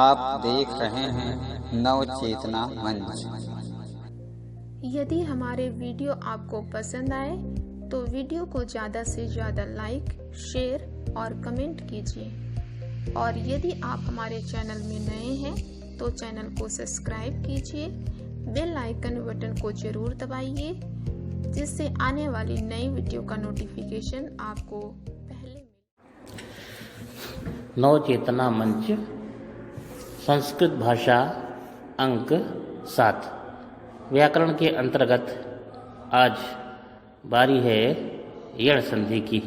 आप देख रहे हैं नव चेतना मंच। यदि हमारे वीडियो आपको पसंद आए तो वीडियो को ज़्यादा से ज़्यादा लाइक, शेयर और कमेंट कीजिए। और यदि आप हमारे चैनल में नए हैं तो चैनल को सब्सक्राइब कीजिए, बेल आइकन बटन को ज़रूर दबाइए, जिससे आने वाली नई वीडियो का नोटिफिकेशन आपको पहले मिले। नव चेतना मंच संस्कृत भाषा अंक 7 व्याकरण के अंतर्गत आज बारी है यण संधि की,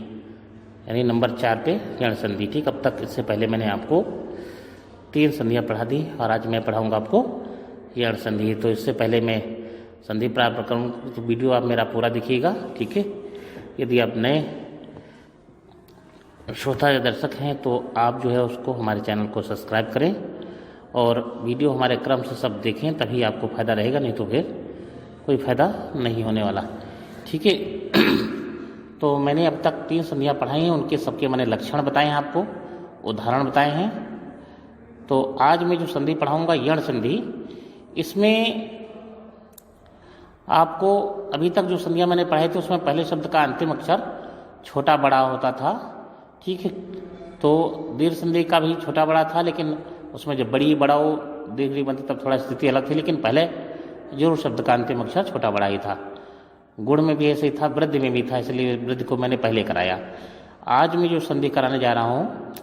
यानी नंबर 4 पे यण संधि। ठीक, अब तक इससे पहले मैंने आपको 3 संधियाँ पढ़ा दी और आज मैं पढ़ाऊँगा आपको यण संधि। तो इससे पहले मैं संधि प्राप्त करूँ तो वीडियो आप मेरा पूरा देखिएगा, ठीक है। यदि आप नए श्रोता या दर्शक हैं तो आप जो है उसको हमारे चैनल को सब्सक्राइब करें और वीडियो हमारे क्रम से सब देखें, तभी आपको फ़ायदा रहेगा, नहीं तो फिर कोई फ़ायदा नहीं होने वाला, ठीक है। तो मैंने अब तक 3 संधियाँ पढ़ाई हैं, उनके सबके मैंने लक्षण बताए हैं, आपको उदाहरण बताए हैं। तो आज मैं जो संधि पढ़ाऊँगा यण संधि, इसमें आपको अभी तक जो संधियाँ मैंने पढ़ाई थी उसमें पहले शब्द का अंतिम अक्षर छोटा बड़ा होता था, ठीक है। तो दीर्घ संधि का भी छोटा बड़ा था, लेकिन उसमें जब बड़ी बड़ा हो दीर्घ बनती तब थोड़ा स्थिति अलग थी, लेकिन पहले जरूर शब्द का अंतिम अक्षर छोटा बड़ा ही था। गुण में भी ऐसे ही था, वृद्ध में भी था, इसलिए वृद्ध को मैंने पहले कराया। आज मैं जो संधि कराने जा रहा हूँ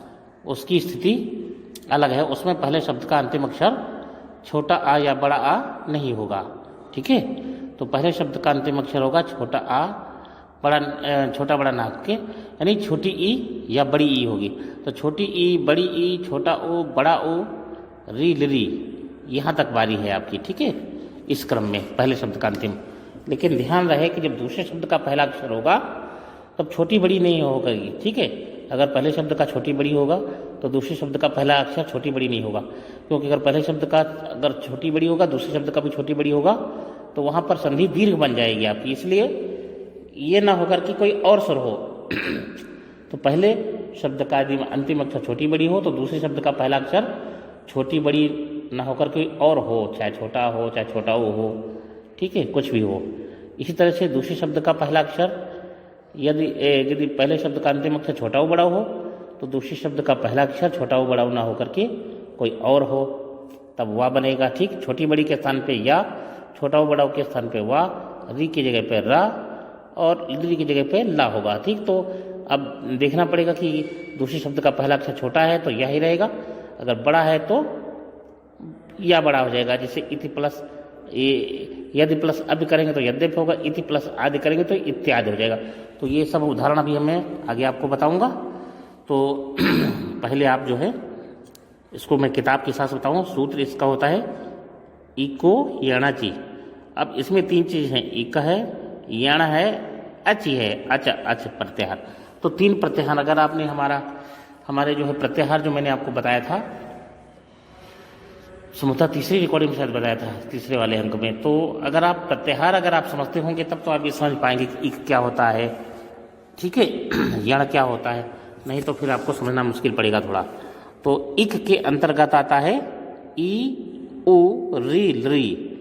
उसकी स्थिति अलग है, उसमें पहले शब्द का अंतिम अक्षर छोटा आ या बड़ा आ नहीं होगा, ठीक है। तो पहले शब्द का अंतिम अक्षर होगा छोटा आ, छोटा बड़ा ना के, यानी छोटी ई या बड़ी ई होगी। तो छोटी ई, बड़ी ई, छोटा ओ, बड़ा ओ, री लिरी, यहाँ तक बारी है आपकी, ठीक है, इस क्रम में पहले शब्द का अंतिम। लेकिन ध्यान रहे कि जब दूसरे शब्द का पहला अक्षर होगा तब छोटी बड़ी नहीं होगा, ठीक है। अगर पहले शब्द का छोटी बड़ी होगा तो दूसरे शब्द का पहला अक्षर छोटी बड़ी नहीं होगा, क्योंकि अगर पहले शब्द का अगर छोटी बड़ी होगा दूसरे शब्द का भी छोटी बड़ी होगा तो वहाँ पर संधि दीर्घ बन जाएगी आपकी। इसलिए ये ना होकर कि कोई और स्वर हो तो पहले शब्द का यदि अंतिम अक्षर छोटी बड़ी हो तो दूसरे शब्द का पहला अक्षर छोटी बड़ी ना होकर कोई और हो, चाहे छोटा हो चाहे छोटा हो, ठीक है, कुछ भी हो। इसी तरह से दूसरे शब्द का पहला अक्षर यदि पहले शब्द का अंतिम अक्षर छोटा हो बड़ा हो तो दूसरे शब्द का पहला अक्षर छोटा हो बड़ा हो ना होकर के कोई और हो, तब वाह बनेगा, ठीक। छोटी बड़ी के स्थान पे या, छोटा हो बड़ा हो के स्थान पे वाह, री की जगह पे रा और ली की जगह पे ला होगा, ठीक। तो अब देखना पड़ेगा कि दूसरे शब्द का पहला अक्षर छोटा है तो यह ही रहेगा, अगर बड़ा है तो या बड़ा हो जाएगा। जैसे इति प्लस यदि प्लस अब करेंगे तो यद्यप होगा, इति प्लस आदि करेंगे तो इत्यादि हो जाएगा। तो ये सब उदाहरण अभी मैं आगे आपको बताऊंगा। तो पहले आप जो है इसको मैं किताब के साथ बताऊँ। सूत्र इसका होता है इको यणाची। अब इसमें 3 चीज़ हैं, इक है, यण है, अचि है, अच प्रत्याहार। तो 3 प्रत्याहार अगर आपने हमारे जो है प्रत्याहार जो मैंने आपको बताया था समझता तीसरी रिकॉर्डिंग में शायद बताया था, तीसरे वाले अंक में। तो अगर आप प्रत्याहार अगर आप समझते होंगे तब तो आप ये समझ पाएंगे कि इक क्या होता है, ठीक है, यण क्या होता है, नहीं तो फिर आपको समझना मुश्किल पड़ेगा थोड़ा। तो इक के अंतर्गत आता है ई, उ, री, री,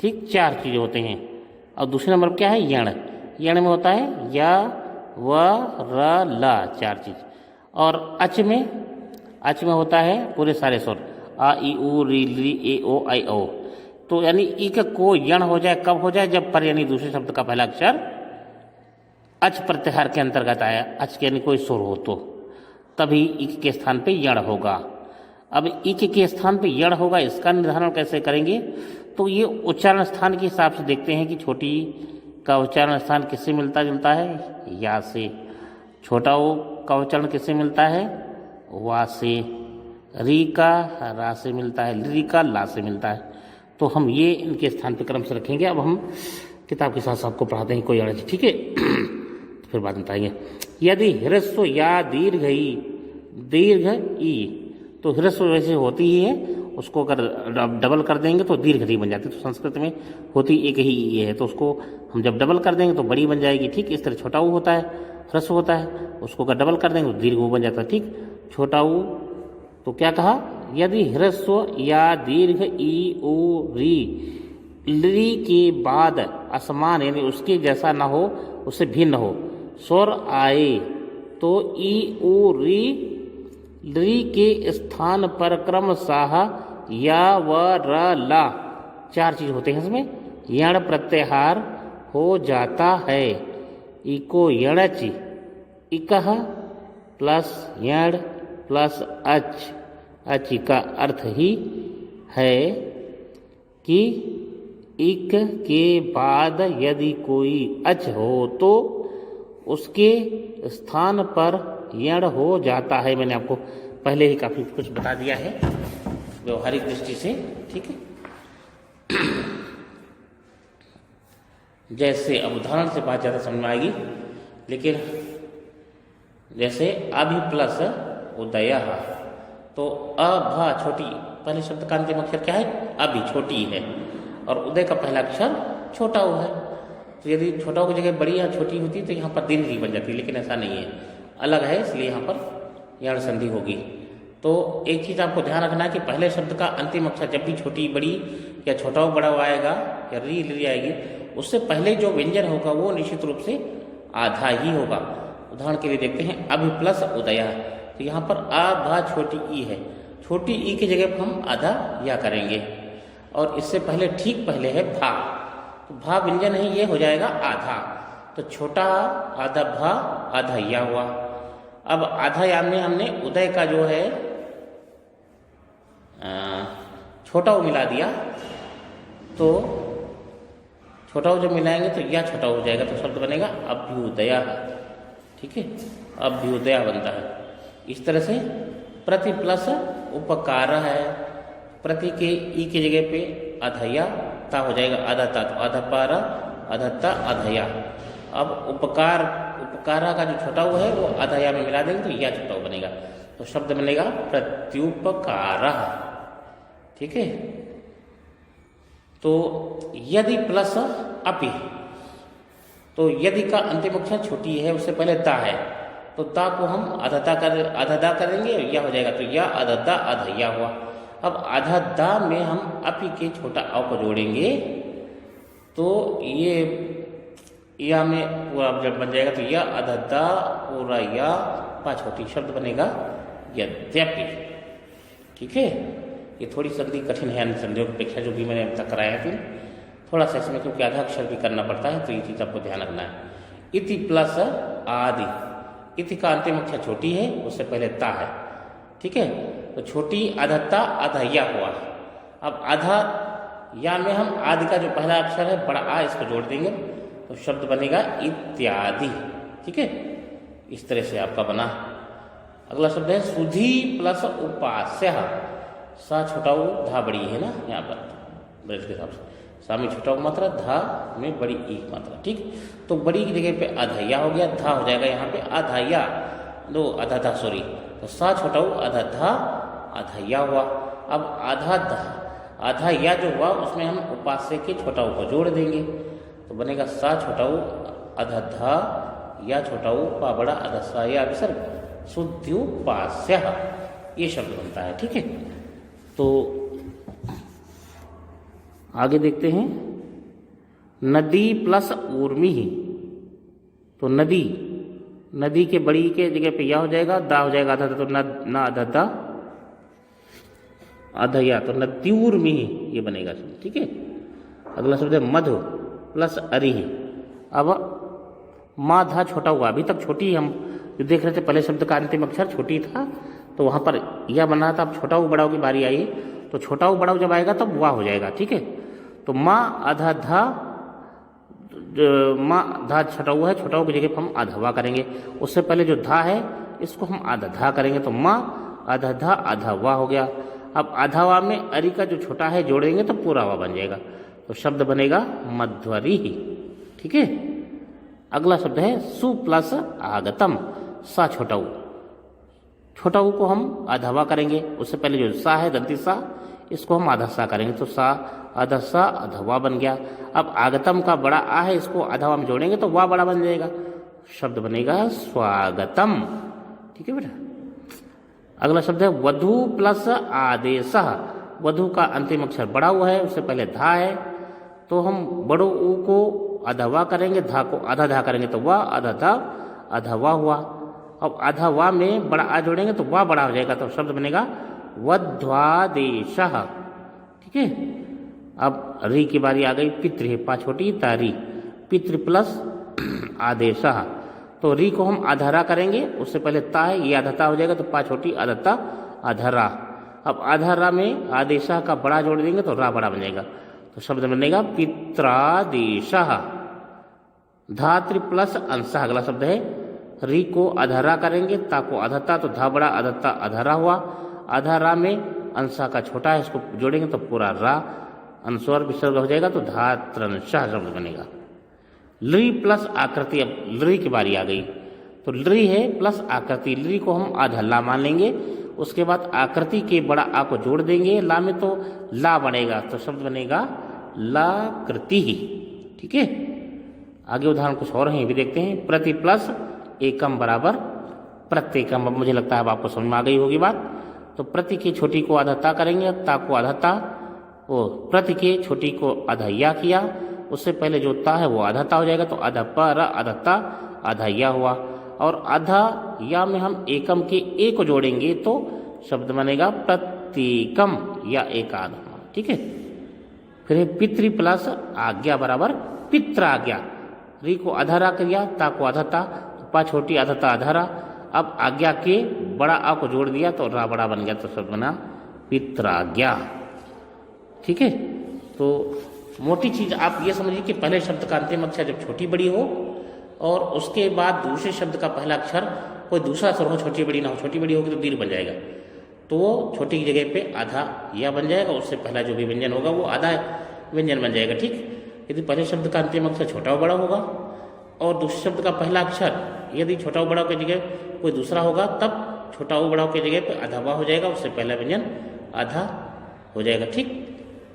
ठीक, 4 चीज़ें होते हैं। और दूसरे नंबर पर क्या है यण। यण में होता है या, व, र, ला, 4 चीज़। और अच में होता है पूरे सारे स्वर आ, ई, उ, री, ली, ए, ओ, आई, ओ। तो यानी इक को यण हो जाए कब हो जाए, जब पर यानी दूसरे शब्द का पहला अक्षर अच प्रत्याहार के अंतर्गत आया, अच के यानी कोई स्वर हो तो तभी इक के स्थान पे यण होगा। अब इक के स्थान पे यण होगा, इसका निर्धारण कैसे करेंगे? तो ये उच्चारण स्थान के हिसाब से देखते हैं कि छोटी का उच्चारण स्थान किससे मिलता जुलता है, या से। छोटा ओ का उच्चारण किससे मिलता है, वा से। री का रा से मिलता है, ली का ला से मिलता है। तो हम ये इनके स्थान पे क्रम से रखेंगे। अब हम किताब के साथ आपको पढ़ाते हैं कोई अड़चन, ठीक है। तो फिर बाद में बताएंगे। यदि ह्रस्व या दीर्घ ई, तो ह्रस्व वैसे होती ही है, उसको अगर डबल कर देंगे तो दीर्घ री बन जाती है। तो संस्कृत में होती एक ही ई है, तो उसको हम जब डबल कर देंगे तो बड़ी बन जाएगी, ठीक। इस तरह छोटा ऊ होता है, ह्रस्व होता है, उसको अगर डबल कर देंगे तो दीर्घ ऊ बन जाता है, ठीक। छोटा ऊ तो क्या कहा, यदि ह्रस्व या दीर्घ ई ओ री के बाद असमान यानी उसके जैसा न हो, उससे भिन्न हो, स्वर आए तो ई ओ री के स्थान पर क्रमशः या व र ला 4 चीज होते हैं इसमें यण प्रत्याहार हो जाता है। इको यणच इकह प्लस यण प्लस अच का अर्थ ही है कि इक के बाद यदि कोई अच हो तो उसके स्थान पर यण हो जाता है। मैंने आपको पहले ही काफी कुछ बता दिया है व्यवहारिक दृष्टि से, ठीक है। जैसे अब उदाहरण से बात ज़्यादा समझ में आएगी, लेकिन जैसे अभि प्लस उदय, तो अभा छोटी, पहले शब्द का अंतिम अक्षर क्या है? अभि छोटी है, और उदय का पहला अक्षर छोटा ऊ है। तो यदि छोटा ऊ की जगह बड़ी या छोटी होती तो यहाँ पर दीर्घ बन जाती, लेकिन ऐसा नहीं है, अलग है, इसलिए यहाँ पर यण संधि होगी। तो एक चीज़ आपको ध्यान रखना है कि पहले शब्द का अंतिम अक्षर जब भी छोटी बड़ी या छोटा ऊ बड़ा आएगा या री आएगी, उससे पहले जो व्यंजन होगा वो निश्चित रूप से आधा ही होगा। उदाहरण के लिए देखते हैं अभि प्लस उदय, तो यहाँ पर आधा छोटी ई है, छोटी ई की जगह पर हम आधा या करेंगे, और इससे पहले ठीक पहले है भा, तो भा व्यंजन है, ये हो जाएगा आधा, तो छोटा आधा भा आधा या हुआ। अब आधा या में हमने उदय का जो है छोटा ऊ मिला दिया, तो छोटा ऊ जब मिलाएंगे तो या छोटा हो जाएगा, तो शब्द बनेगा अभ्युदय, ठीक है, अभ्युदय बनता है। इस तरह से प्रति प्लस उपकार है, प्रति के ई की जगह पे अधया ता हो जाएगा, आधा ता तो आधा पारा आधा ता अधया। अब उपकारा का जो छोटा ऊ है वो आधा या में मिला देंगे तो या छोटा ऊ बनेगा, तो शब्द बनेगा प्रत्युपकार, ठीक है। तो यदि प्लस अपि, तो यदि का अंतिम अक्षर छोटी है, उससे पहले दा है, तो दा को हम आधा दा करेंगे, या हो जाएगा, तो या आधा दा आधा या हुआ। अब आधा दा में हम अपि के छोटा अ को जोड़ेंगे, तो ये या में पूरा जब बन जाएगा, तो या आधा दा पूरा या पा छोटी, शब्द बनेगा यद्यपि, ठीक है। ये थोड़ी संधि कठिन है अन्य संधियों की अपेक्षा, जो भी मैंने अब तक कराया है, थोड़ा सा इसमें क्योंकि आधा अक्षर भी करना पड़ता है, तो ये चीज़ आपको ध्यान रखना है। इति प्लस आदि, इति का अंतिम अक्षर छोटी है, उससे पहले ता है, ठीक है, तो छोटी आधा ता आधा या हुआ। अब आधा या में हम आदि का जो पहला अक्षर है बड़ा आ, इसको जोड़ देंगे, तो शब्द बनेगा इत्यादि, ठीक है। इस तरह से आपका बना। अगला शब्द है सुधी प्लस उपास्य, सा छोटा ऊ धा बड़ी है ना, यहाँ पर ब्रज के हिसाब से सा में छोटा ऊ मात्रा, धा में बड़ी ई मात्रा, ठीक। तो बड़ी की जगह पे आधा हो गया, धा हो जाएगा यहाँ पे आधा या, दो आधा धा सॉरी, तो सा छोटा ऊ आधा धा आधा या हुआ। अब आधा या जो हुआ उसमें हम उपास्य के छोटा ऊ को जोड़ देंगे, तो बनेगा सा छोटा ऊ आधा धा या छोटा ऊ पा बड़ा आधा सा या विसर्ग, शुद्ध्युपास्य, ये शब्द बनता है, ठीक है। तो आगे देखते हैं नदी प्लस ऊर्मी, तो नदी के बड़ी के जगह पे या हो जाएगा, दा हो जाएगा आधा, तो ना आधा दा आधा या, तो नद्यूर्मी ये बनेगा, ठीक है। अगला शब्द है मधु प्लस अरि। अब मा धा छोटा हुआ, अभी तक छोटी हम जो देख रहे थे, पहले शब्द का अंतिम अक्षर छोटी था, तो वहां पर यह बना था। अब छोटा ऊ बड़ा की बारी आई, तो छोटा ऊ बड़ा जब आएगा तब वाह हो जाएगा, ठीक है। तो माँ आधा धा, माँ धा छोटा ऊ है, छोटा ऊ की जगह पर हम आधा वाह करेंगे, उससे पहले जो धा है इसको हम आधा धा करेंगे, तो माँ आधा धा आधा वाह हो गया। अब आधा वाह में अरि का जो छोटा है जोड़ेंगे तो पूरा वाह बन जाएगा, तो शब्द बनेगा मध्वरी, ठीक है। अगला शब्द है सु प्लस आगतम, सा छोटा ऊ को हम आधा वा करेंगे, उससे पहले जो सा है दंती सा, इसको हम आधा सा करेंगे, तो सा आधा सा आधा वा बन गया। अब आगतम का बड़ा आ है, इसको आधा वा में जोड़ेंगे तो वा बड़ा बन जाएगा, शब्द बनेगा स्वागतम, ठीक है बेटा। अगला शब्द है वधु प्लस आदेश। वधु का अंतिम अक्षर बड़ा हुआ है, उससे पहले धा है, तो हम बड़ो ऊ को आधा वा करेंगे, धा को आधा धा करेंगे तो वाह, आधा धा, आधा वाह हुआ। अब आधा वाह में बड़ा आ जोड़ेंगे तो वाह बड़ा हो जाएगा, तो शब्द बनेगा वध्वादेश। ठीक है। अब री की बारी आ गई। पितृ है, पा छोटी तारी, पितृ प्लस आदेश, तो री को हम आधारा करेंगे, उससे पहले ता है, ये आधाता हो जाएगा, तो पा छोटी आधाता आधारा। अब आधारा में आदेशा का बड़ा जोड़ देंगे तो रा बड़ा बन जाएगा, तो शब्द बनेगा पित्रादेश। धातृ प्लस अंशः, अगला शब्द है। री को आधारा करेंगे, ता को आधाता, तो धा बड़ा आधाता आधारा हुआ। आधारा में अंशा का छोटा है, इसको जोड़ेंगे तो पूरा रा अंशवर विसर्ग हो जाएगा, तो धात्रंशः शब्द बनेगा। लृ प्लस आकृति, अब लृ की बारी आ गई, तो लृ है प्लस आकृति। लृ को हम आधा ला मान लेंगे, उसके बाद आकृति के बड़ा आ को जोड़ देंगे, ला में तो ला बनेगा, तो शब्द बनेगा लाकृति ही। ठीक है। आगे उदाहरण कुछ और हैं, भी देखते हैं। प्रति प्लस एकम बराबर प्रत्येकम। अब मुझे लगता है अब आपको समझ में आ गई होगी बात। तो प्रति के छोटी को आधा ता करेंगे, ता को आधा ता, वो प्रति के छोटी को आधा या किया, उससे पहले जो ता है वो आधा ता हो जाएगा, तो आधा पर आधा ता आधा या हुआ। और आधा या में हम एकम के ए को जोड़ेंगे तो शब्द बनेगा प्रत्येकम या एकाद। ठीक है। फिर पितृ प्लस आज्ञा बराबर पित्राज्ञा। री को आधारा किया, ता को आधाता, पा छोटी आधाता आधारा। अब आज्ञा के बड़ा आ को जोड़ दिया तो रा बड़ा बन गया, तो शब्द बना पित्राज्ञा। ठीक है। तो मोटी चीज आप ये समझिए कि पहले शब्द का अंतिम अक्षर जब छोटी बड़ी हो और उसके बाद दूसरे शब्द का पहला अक्षर कोई दूसरा स्वर हो, छोटी बड़ी ना हो, छोटी बड़ी होगी तो दीर्घ बन जाएगा, तो वो छोटी की जगह पे आधा या बन जाएगा, उससे पहला जो भी व्यंजन होगा वो आधा व्यंजन बन जाएगा। ठीक। यदि पहले शब्द का अंतिम अक्षर छोटा व बड़ा होगा और दूसरे शब्द का पहला अक्षर यदि छोटा व बड़ा की जगह कोई दूसरा होगा, तब छोटा व बड़ा की जगह पे आधा वा हो जाएगा, उससे पहला व्यंजन आधा हो जाएगा। ठीक।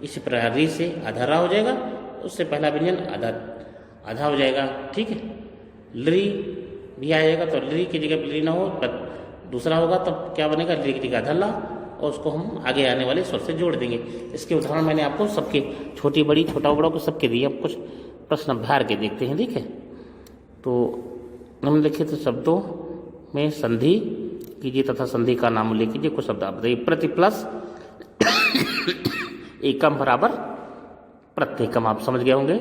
इसी प्रकार री से आधा रा हो जाएगा, उससे पहला व्यंजन आधा आधा हो जाएगा। ठीक है। लृ भी आएगा, तो लृ की जगह लृ ना हो दूसरा होगा, तब क्या बनेगा, लृ की जगह आधा ला, और उसको हम आगे आने वाले स्वर से जोड़ देंगे। इसके उदाहरण मैंने आपको सबके छोटी बड़ी छोटा बड़ा को सबके दिए। अब कुछ प्रश्न अभ्यार के देखते हैं। ठीक है। तो निम्नलिखित शब्दों में संधि कीजिए तथा संधि का नाम उल्लेख कीजिए। कुछ शब्द आप बताइए। प्रति प्लस एकम बराबर प्रत्येकम, आप समझ गए होंगे।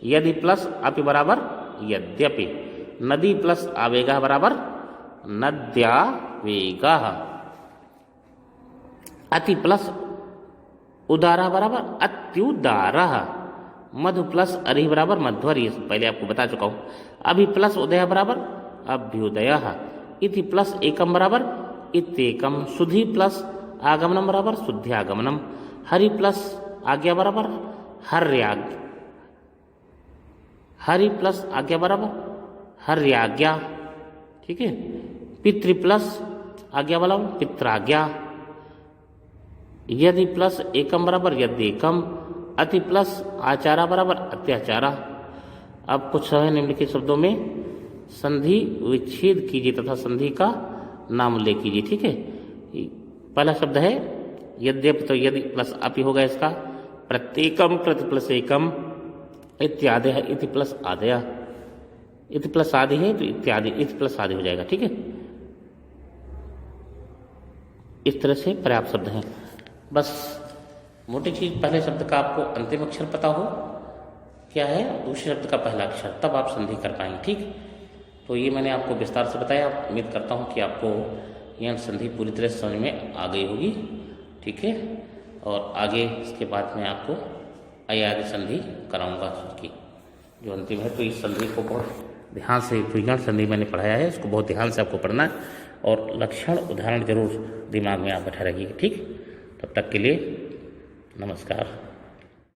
यदि प्लस अपि बराबर यद्यपि। नदी प्लस आवेगा बराबर नद्यावेगा। अति प्लस उदारा बराबर अत्युदारा। मधु प्लस अरि बराबर मध्वरी, पहले आपको बता चुका हूं। अभि प्लस उदय बराबर अभ्युदय। इति प्लस एकम बराबर इत्येकम। सुधि प्लस आगमनम बराबर शुद्ध्यागमनम। हरि प्लस आज्ञा बराबर हर्याज्ञा। हरि प्लस आज्ञा बराबर हर्याज्ञा। ठीक है। पितृ प्लस आज्ञा बराबर पित्राज्ञा। यदि प्लस एकम बराबर यद्येकम। अति प्लस आचारा बराबर अत्याचारा। अब कुछ है निम्नलिखित शब्दों में संधि विच्छेद कीजिए तथा संधि का नाम उल्लेख कीजिए। ठीक है। पहला शब्द है यद्यपि, तो यदि प्लस अपि होगा इसका। प्रत्येकम प्रति प्लस एकम। इत्यादि है, इति प्लस आदया। इति प्लस आदि है तो इत्यादि, इति प्लस आदि हो जाएगा। ठीक है। इस तरह से पर्याप्त शब्द हैं। बस मोटी चीज पहले शब्द का आपको अंतिम अक्षर पता हो क्या है, दूसरे शब्द का पहला अक्षर, तब आप संधि कर पाएंगे। ठीक। तो ये मैंने आपको विस्तार से बताया। उम्मीद करता हूँ कि आपको यह संधि पूरी तरह से समझ में आ गई होगी। ठीक है। और आगे इसके बाद मैं आपको अयादि संधि कराऊंगा की जो अंतिम है। तो इस संधि को बहुत ध्यान से, विज्ञान संधि मैंने पढ़ाया है, इसको बहुत ध्यान से आपको पढ़ना है और लक्षण उदाहरण जरूर दिमाग में आप बैठा रखिए। ठीक। तब तक के लिए नमस्कार।